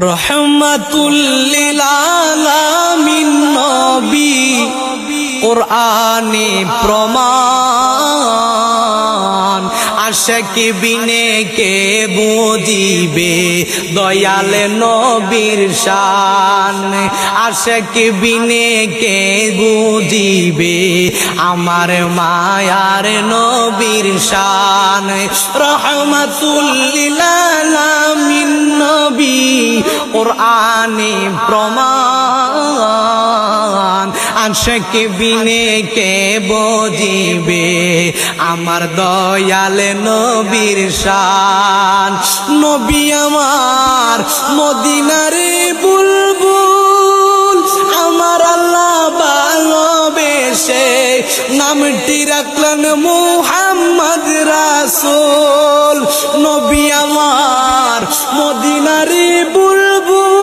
রহমাতুল লিল আলামিন নবী কুরআনে প্রমাণ আশিক বিনে কে বুঝিবে দয়াল নবীর শান আশিক বিনে কে বুঝিবে আমার মায়ার নবীর শান রহমাতুল লিল আলামিন নবী কুরআনে প্রমাণ আশিক বিনে কে বুঝিবে আমার দয়াল নবীর শান নবী আমার মদিনার বুলবুল আমার আল্লাহ ভালোবেসে নামটি রাখলেন মুহাম্মদ রাসূল নবী আমার মদিনার বুলবুল